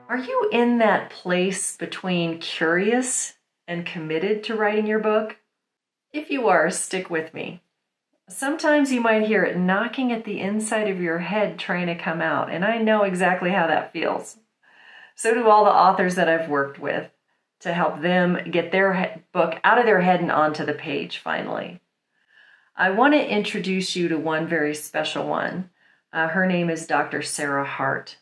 Are you in that place between curious and committed to writing your book? If you are, stick with me. Sometimes you might hear it knocking at the inside of your head trying to come out, and I know exactly how that feels. So do all the authors that I've worked with to help them get their book out of their head and onto the page finally. I want to introduce you to one very special one. Her name is Dr. Sara Hart.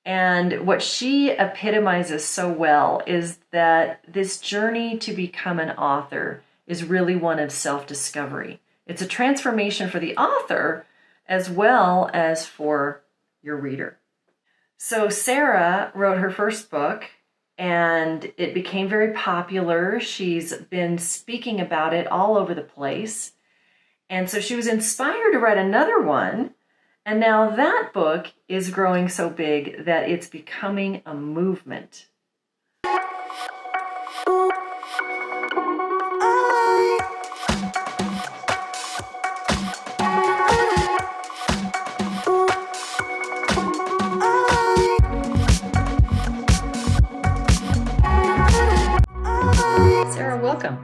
And what she epitomizes so well is that this journey to become an author is really one of self-discovery. It's a transformation for the author as well as for your reader. So Sara wrote her first book and it became very popular. She's been speaking about it all over the place. And so she was inspired to write another one. And now that book is growing so big that it's becoming a movement. Sara, welcome.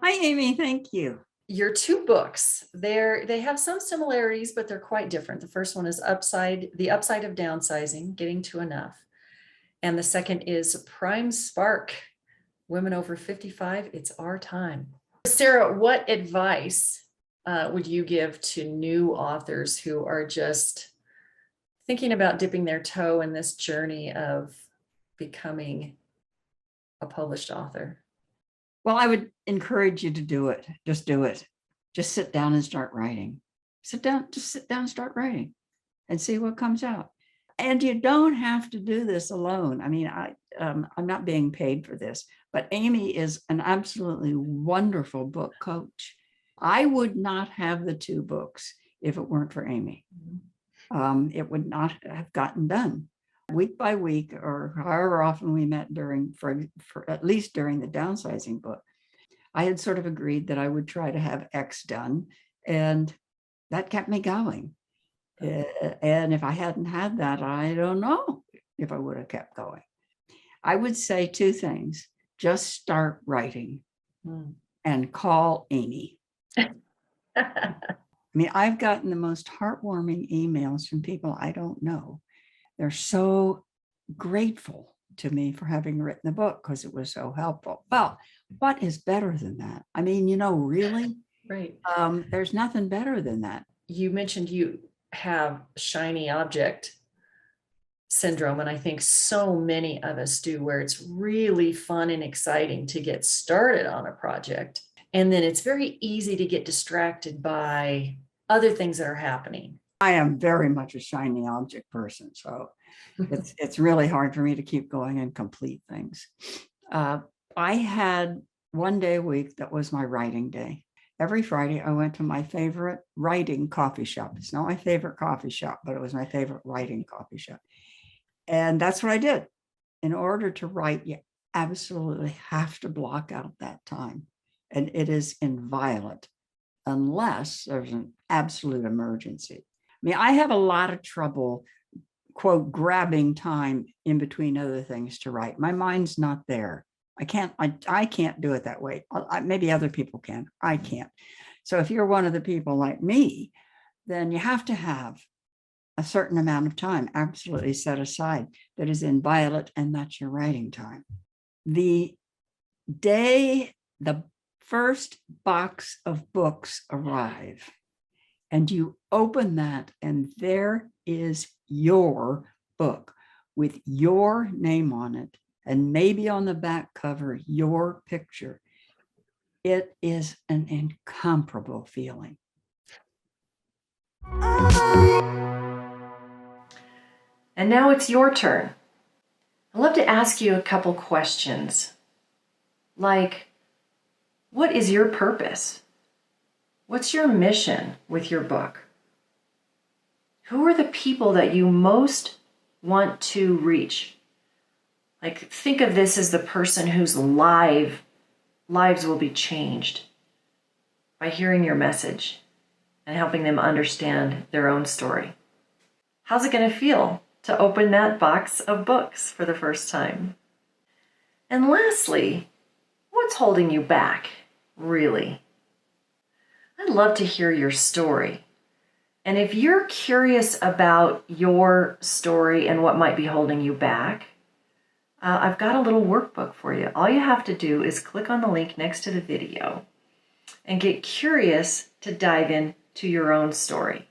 Hi, Amy. Thank you. Your two books, they have some similarities, but they're quite different. The first one is The Upside of Downsizing, Getting to Enough. And the second is Prime Spark, Women Over 55, It's Our Time. Sara, what advice would you give to new authors who are just thinking about dipping their toe in this journey of becoming a published author? Well, I would encourage you to do it. Just do it. Just sit down and start writing. Just sit down and start writing and see what comes out. And you don't have to do this alone. I mean, I'm not being paid for this, but Amy is an absolutely wonderful book coach. I would not have the two books if it weren't for Amy. It would not have gotten done. Week by week, or however often we met for at least during the downsizing book, I had sort of agreed that I would try to have X done, and that kept me going. And if I hadn't had that, I don't know if I would have kept going. I would say two things. Just start writing and call Amy. I mean, I've gotten the most heartwarming emails from people I don't know. They're so grateful to me for having written the book because it was so helpful. Well, what is better than that? I mean, really, Right. There's nothing better than that. You mentioned you have shiny object syndrome, and I think so many of us do, where it's really fun and exciting to get started on a project. And then it's very easy to get distracted by other things that are happening. I am very much a shiny object person, so it's really hard for me to keep going and complete things. I had one day a week that was my writing day. Every Friday, I went to my favorite writing coffee shop. It's not my favorite coffee shop, but it was my favorite writing coffee shop. And that's what I did. In order to write, you absolutely have to block out that time. And it is inviolate unless there's an absolute emergency. I mean, I have a lot of trouble, quote, grabbing time in between other things to write. My mind's not there. I can't do it that way. Maybe other people can. I can't. So if you're one of the people like me, then you have to have a certain amount of time absolutely set aside that is inviolate, and that's your writing time. The day the first box of books arrive and you open that and there is your book with your name on it, and maybe on the back cover, your picture, it is an incomparable feeling. And now it's your turn. I'd love to ask you a couple questions. Like, what is your purpose? What's your mission with your book? Who are the people that you most want to reach? Like, think of this as the person whose life lives will be changed by hearing your message and helping them understand their own story. How's it going to feel to open that box of books for the first time? And lastly, what's holding you back, really? I'd love to hear your story. And if you're curious about your story and what might be holding you back, I've got a little workbook for you. All you have to do is click on the link next to the video and get curious to dive into your own story.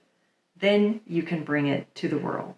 Then you can bring it to the world.